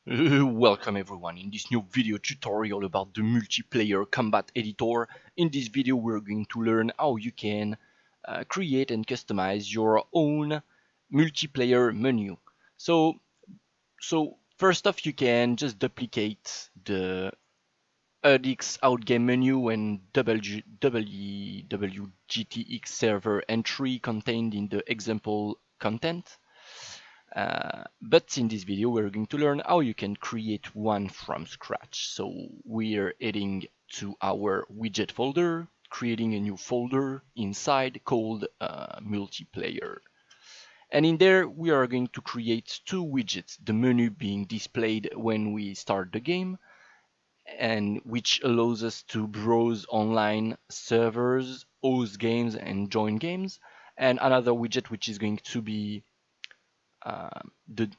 Welcome everyone in this new video tutorial about the multiplayer combat editor. In this video we're going to learn how you can create and customize your own multiplayer menu. So first off, you can just duplicate the RDX outgame menu and WGTX server entry contained in the example content. But in this video we're going to learn how you can create one from scratch. So we're heading to our widget folder, creating a new folder inside called multiplayer. And in there we are going to create two widgets, the menu being displayed when we start the game, and which allows us to browse online servers, host games and join games, and another widget which is going to be the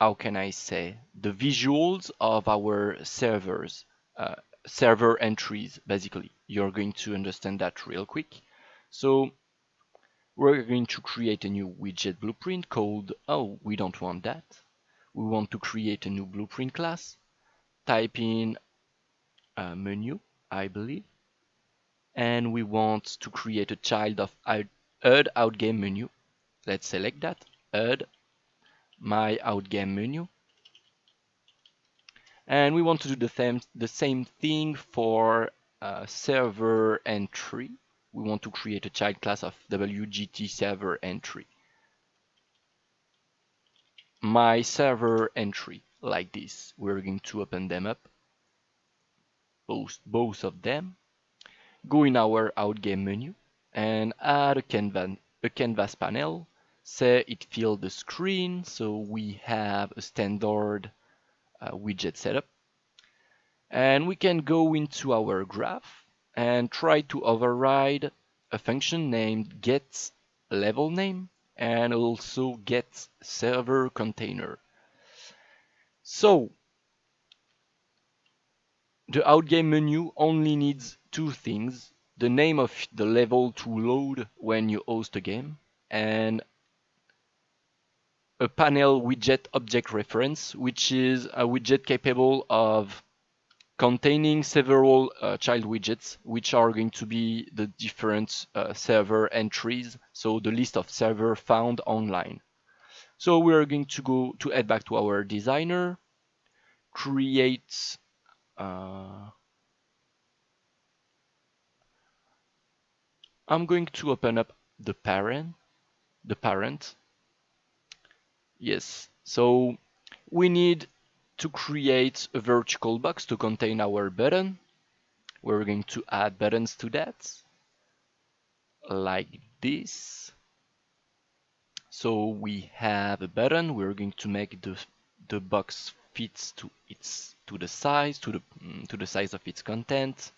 how can I say, the visuals of our servers, server entries, basically. You're going to understand that real quick. So we're going to create a new widget blueprint called, oh, we don't want that. We want to create a new blueprint class. Type in menu, I believe. And we want to create a child of add outgame menu. Let's select that, add my outgame menu. And we want to do the same thing for server entry. We want to create a child class of WGT server entry. My server entry, like this. We're going to open them up, both of them. Go in our outgame menu and add a canvas panel. Say it fill the screen, so we have a standard widget setup. And we can go into our graph and try to override a function named getLevelName and also getServerContainer. So the outgame menu only needs two things: the name of the level to load when you host a game, and a panel widget object reference, which is a widget capable of containing several child widgets, which are going to be the different server entries, so the list of server found online. So we're going to head back to our designer, create I'm going to open up the parent. Yes, so we need to create a vertical box to contain our button. We're going to add buttons to that, like this. So we have a button. We're going to make the box fits to the size of its content,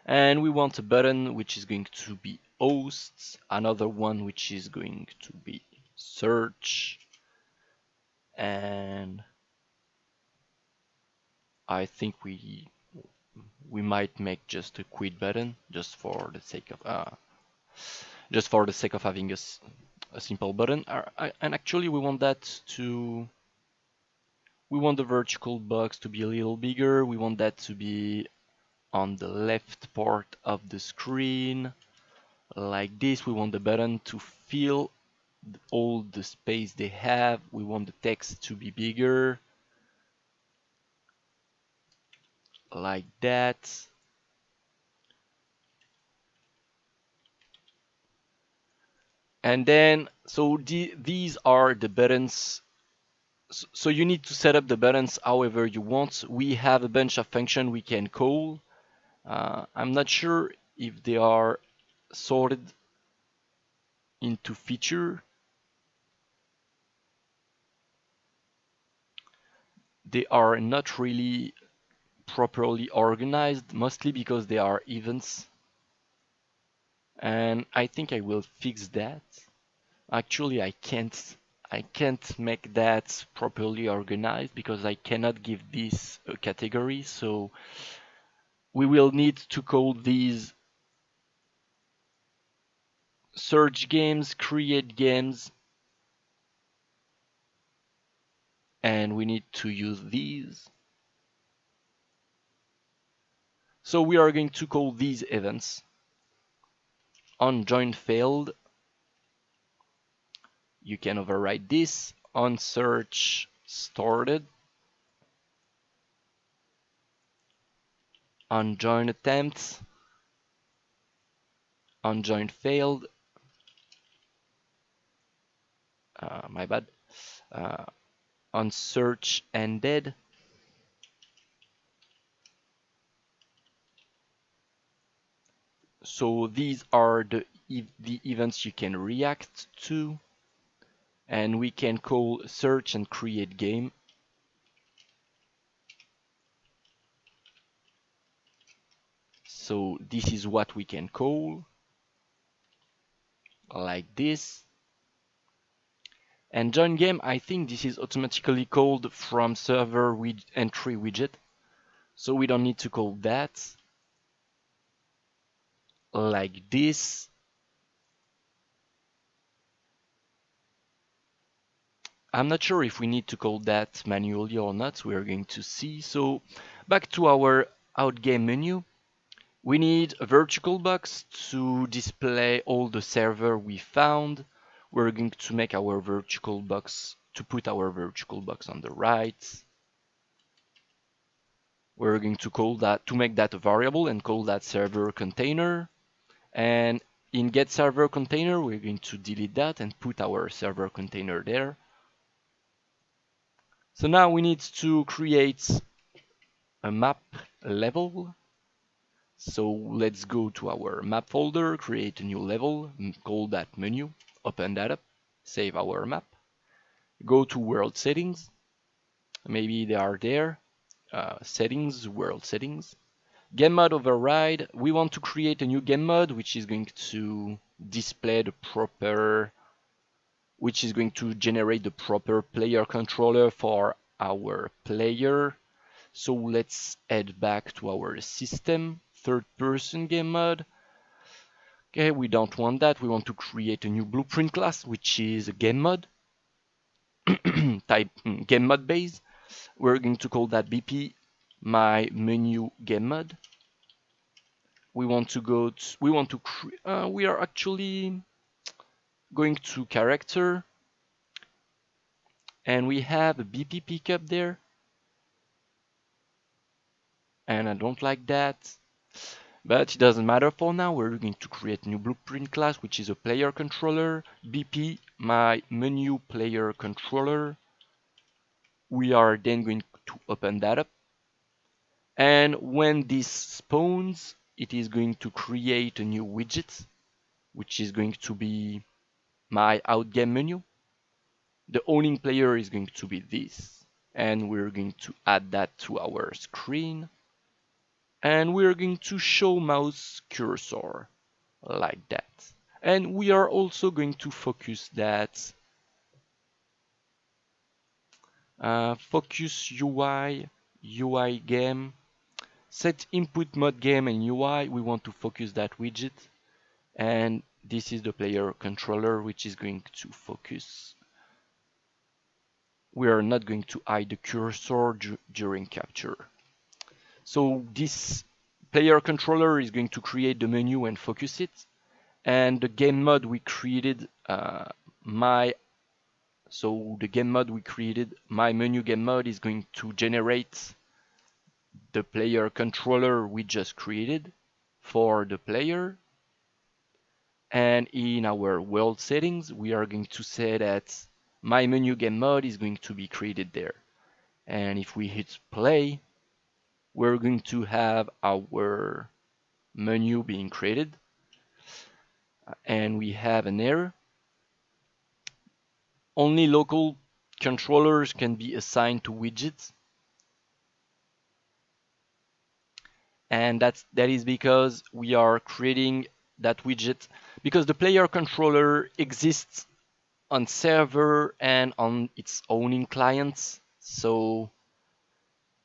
and we want a button which is going to be hosts, another one which is going to be search, and I think we might make just a quit button just for the sake of having a simple button. And actually we want that to we want the vertical box to be a little bigger. We want that to be on the left part of the screen, like this. We want the button to fill all the space they have. We want the text to be bigger, like that. And then, so these are the buttons. So you need to set up the buttons however you want. We have a bunch of functions we can call. I'm not sure if they are sorted into feature. They are not really properly organized, mostly because they are events. And I think I will fix that. Actually, I can't make that properly organized because I cannot give this a category. So we will need to call these search games, create games, and we need to use these. So we are going to call these events on join failed. You can override this on search started, on join attempts, on join failed, my bad, on search ended, so these are the events you can react to, and we can call search and create game. So this is what we can call, like this. And join game, I think this is automatically called from server entry widget, so we don't need to call that. Like this. I'm not sure if we need to call that manually or not, we are going to see. So back to our outgame menu. We need a vertical box to display all the server we found. We're going to make our vertical box, to put our vertical box on the right. We're going to call that, to make that a variable, and call that server container. And in get server container, we're going to delete that and put our server container there. So now we need to create a map level. So let's go to our map folder, create a new level, call that menu, open that up, save our map, go to world settings, maybe they are there, settings, world settings, game mode override. We want to create a new game mode which is going to display the proper, which is going to generate the proper player controller for our player. So let's head back to our system, third person game mode. Okay, we don't want that. We want to create a new blueprint class, which is a game mode type, game mode base. We're going to call that BP my menu game mode. We want to go to, we are actually going to character, and we have a BP pickup there, and I don't like that, but it doesn't matter for now. We're going to create a new blueprint class, which is a player controller, BP my menu player controller. We are then going to open that up, and when this spawns, it is going to create a new widget, which is going to be my outgame menu. The owning player is going to be this, and we're going to add that to our screen, and we're going to show mouse cursor like that, and we are also going to focus that focus UI game, set input mode game and UI. We want to focus that widget, and this is the player controller which is going to focus. We are not going to hide the cursor during capture. So this player controller is going to create the menu and focus it, and the game mode we created, my menu game mode is going to generate the player controller we just created for the player. And in our world settings, we are going to say that my menu game mode is going to be created there. And if we hit play, we're going to have our menu being created. And we have an error. Only local controllers can be assigned to widgets. And that is because we are creating that widget because the player controller exists on server and on its owning clients. So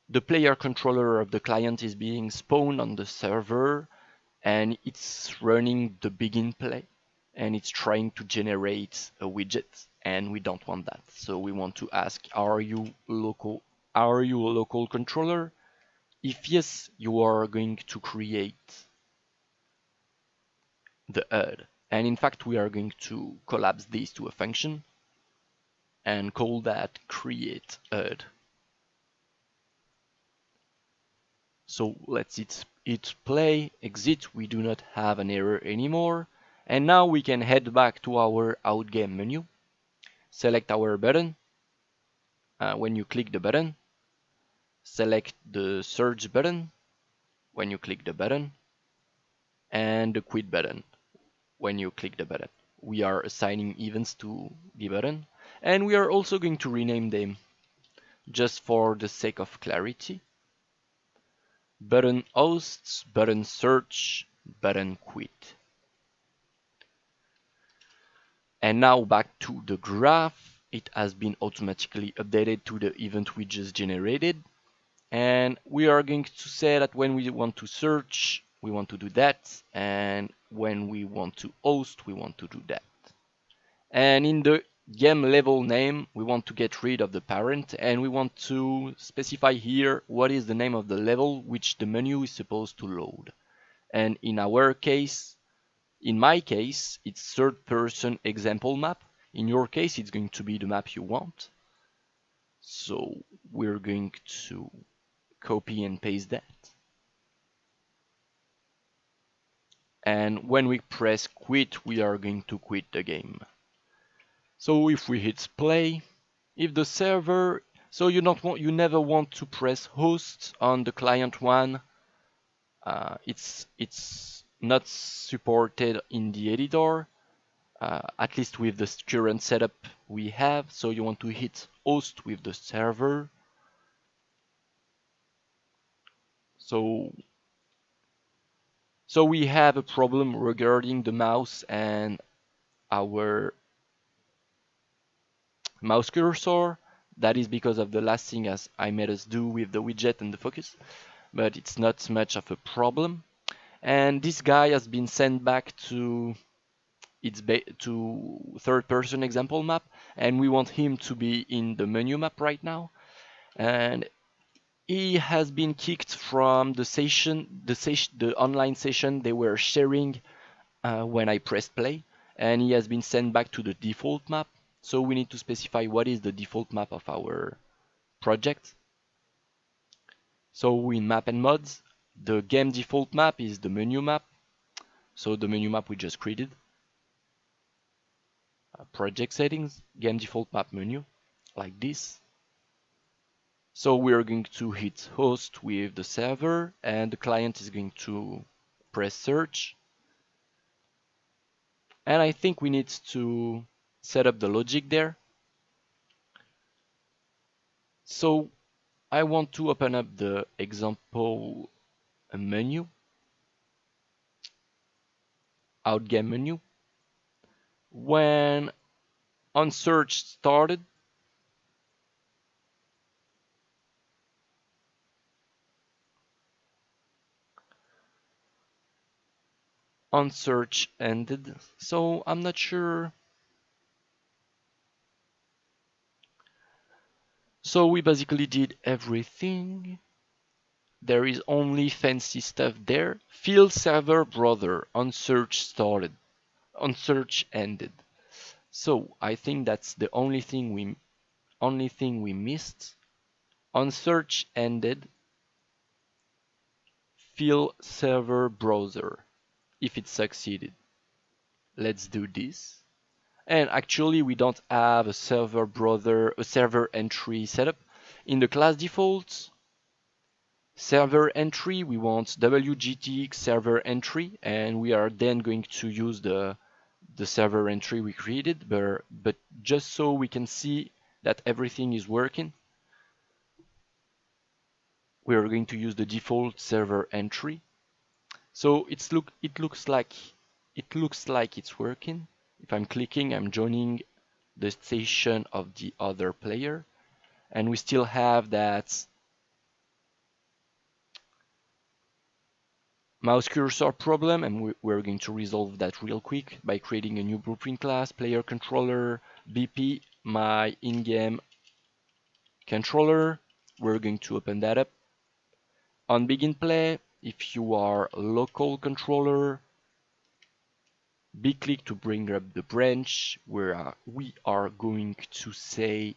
the player controller of the client is being spawned on the server, and it's running the begin play, and it's trying to generate a widget. and we don't want that. So we want to ask, are you a local controller? If yes, you are going to create the HUD. And in fact, we are going to collapse this to a function and call that create HUD. So let's hit play, exit. We do not have an error anymore. And now we can head back to our outgame menu, select our button. When you click the button, select the search button when you click the button, and the quit button when you click the button. We are assigning events to the button, and we are also going to rename them just for the sake of clarity. Button hosts, button search, button quit. And now back to the graph. It has been automatically updated to the event we just generated. And we are going to say that when we want to search, we want to do that. And when we want to host, we want to do that. And in the game level name, we want to get rid of the parent, and we want to specify here what is the name of the level which the menu is supposed to load. And in our case, in my case, it's third person example map. In your case, it's going to be the map you want. So we're going to copy and paste that. And when we press quit, we are going to quit the game. So if we hit play, if the server, so you never want to press host on the client one. It's not supported in the editor, at least with the current setup we have. So you want to hit host with the server. So we have a problem regarding the mouse and our mouse cursor. That is because of the last thing as I made us do with the widget and the focus, but it's not much of a problem. And this guy has been sent back to third person example map, and we want him to be in the menu map right now. And he has been kicked from the online session they were sharing when I pressed play, and he has been sent back to the default map. So we need to specify what is the default map of our project. So in map and mods, the game default map is the menu map. So the menu map we just created. Project settings, game default map menu, like this. So we are going to hit host with the server, and the client is going to press search. And I think we need to set up the logic there. So I want to open up the example menu, outgame menu. When on search started, on search ended. So I'm not sure. So we basically did everything. There is only fancy stuff there. Field server browser on search started, on search ended. So I think that's the only thing we missed. On search ended, field server browser. If it succeeded, let's do this. And actually, we don't have a server entry setup. In the class defaults, server entry, we want wgetx server entry, and we are then going to use the server entry we created, but just so we can see that everything is working, we are going to use the default server entry. So it looks like it's working. If I'm clicking, I'm joining the station of the other player, and we still have that mouse cursor problem, and we're going to resolve that real quick by creating a new blueprint class, player controller, BP my in-game controller. We're going to open that up. On begin play, if you are a local controller, B-click to bring up the branch where we are going to say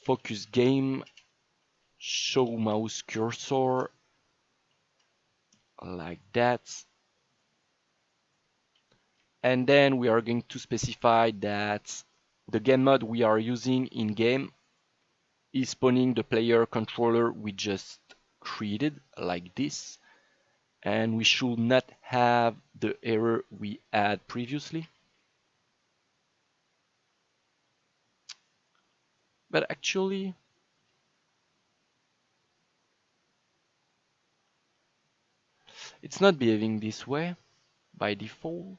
focus game, show mouse cursor, like that. And then we are going to specify that the game mode we are using in game is spawning the player controller we just created, like this. And we should not have the error we had previously. But actually, it's not behaving this way by default.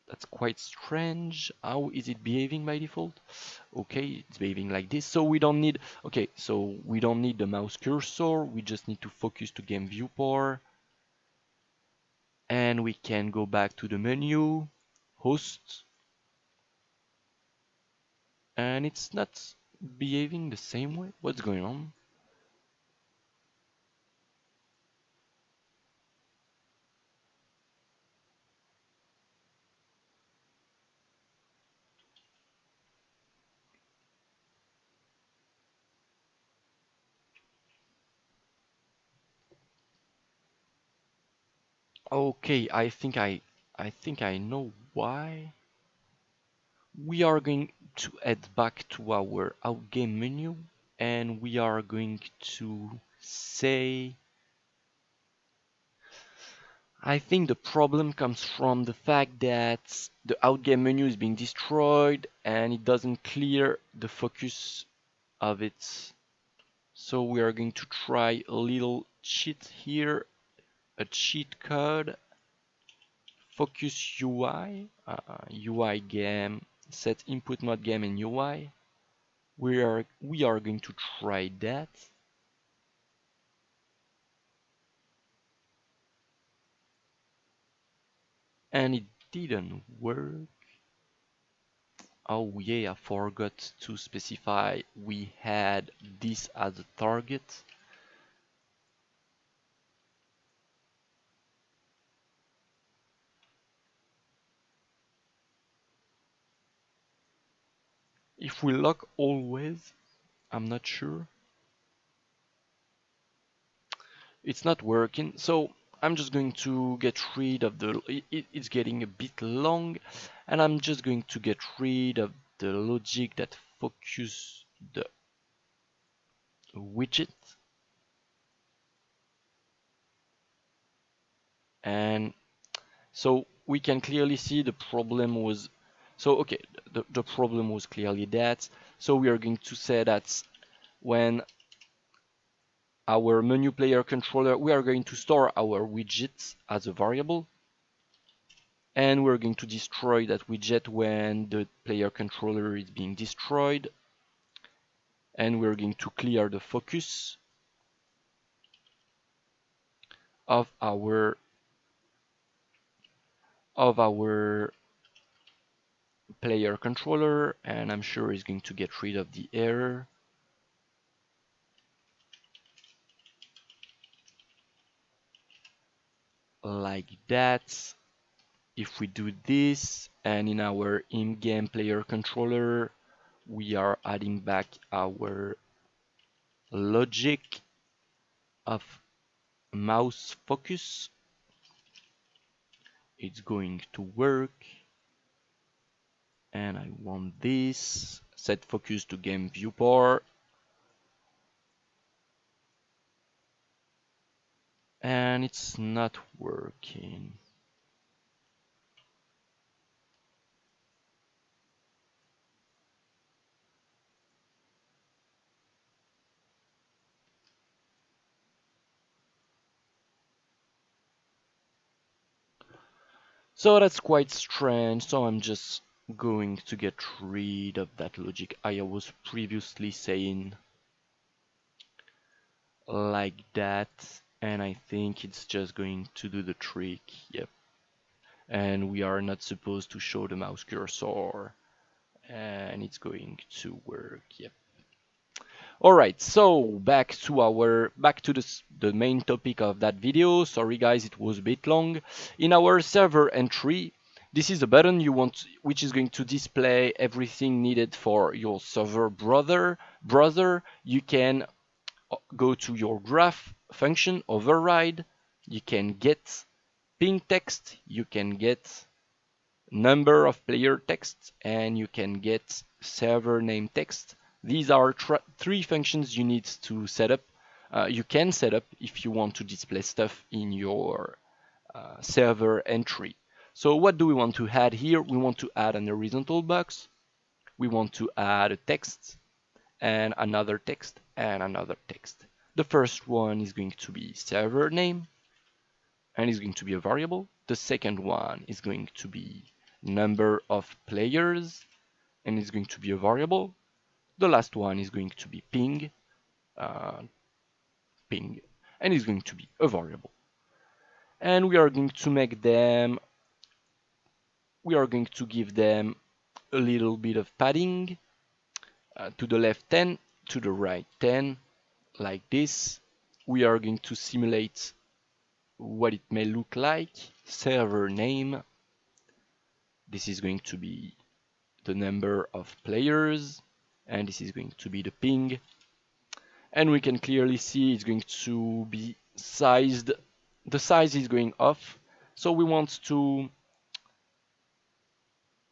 That's quite strange. How is it behaving by default? Okay, it's behaving like this. So we don't need, okay, so we don't need the mouse cursor. We just need to focus to game viewport. And we can go back to the menu, host. And it's not behaving the same way. What's going on? Okay, I think I know why. We are going to head back to our outgame menu and we are going to say, I think the problem comes from the fact that the outgame menu is being destroyed and it doesn't clear the focus of it. So we are going to try a little cheat here, a cheat code, focus UI, UI game, set input mode game and UI. We are going to try that. And it didn't work. Oh yeah, I forgot to specify we had this as a target. If we lock always, I'm not sure. It's not working, so I'm just going to get rid of the, it's getting a bit long, and I'm just going to get rid of the logic that focus the widget. And so we can clearly see the problem was, so okay, the problem was clearly that. So we are going to say that when our menu player controller, we are going to store our widget as a variable. And we're going to destroy that widget when the player controller is being destroyed. And we're going to clear the focus of our player controller, and I'm sure it's going to get rid of the error. Like that. If we do this, and in our in-game player controller, we are adding back our logic of mouse focus, it's going to work. And I want this, set focus to game viewport. And it's not working. So that's quite strange, so I'm just going to get rid of that logic I was previously saying, like that. And I think it's just going to do the trick. Yep. And we are not supposed to show the mouse cursor, and it's going to work. Yep. All right, so back to the main topic of that video. Sorry guys, it was a bit long. In our server entry, this is a button you want, which is going to display everything needed for your server browser. You can go to your graph function, override. You can get ping text. You can get number of player text, and you can get server name text. These are three functions you need to set up. You can set up if you want to display stuff in your server entry. So what do we want to add here? We want to add an horizontal box. We want to add a text and another text and another text. The first one is going to be server name and is going to be a variable. The second one is going to be number of players and is going to be a variable. The last one is going to be ping and is going to be a variable. And we are going to make them, we are going to give them a little bit of padding, to the left 10, to the right 10, like this. We are going to simulate what it may look like. Server name, this is going to be the number of players, and this is going to be the ping. And we can clearly see it's going to be sized. The size is going off, so we want to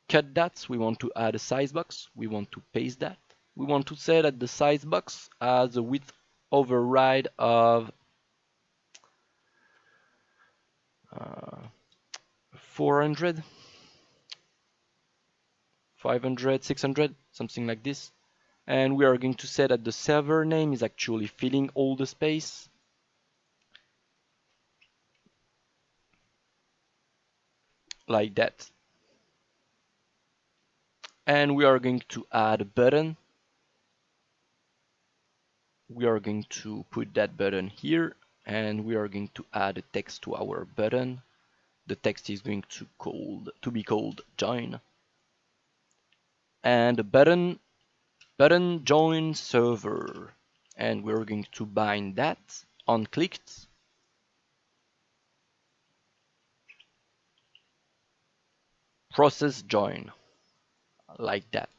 cut that. We want to add a size box. We want to paste that. We want to say that the size box has a width override of 400, 500, 600, something like this. And we are going to say that the server name is actually filling all the space. Like that. And we are going to add a button. We are going to put that button here, and we are going to add a text to our button. The text is going to be called join. And the button join server, and we're going to bind that on clicked. Process join, like that.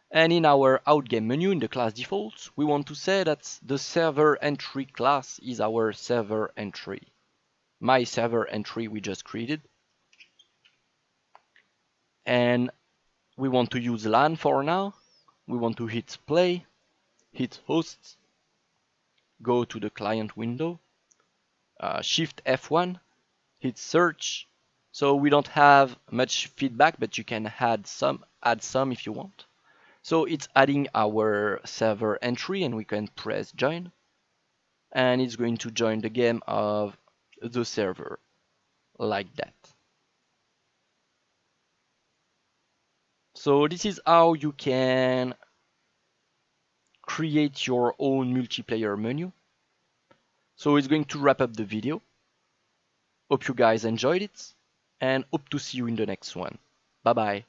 And in our outgame menu in the class defaults, we want to say that the server entry class is our server entry. My server entry we just created. And we want to use LAN for now. We want to hit play, hit host, go to the client window, shift F1, hit search. So we don't have much feedback, but you can add some if you want. So it's adding our server entry, and we can press join, and it's going to join the game of the server, like that. So this is how you can create your own multiplayer menu. So it's going to wrap up the video. Hope you guys enjoyed it, and hope to see you in the next one. Bye bye.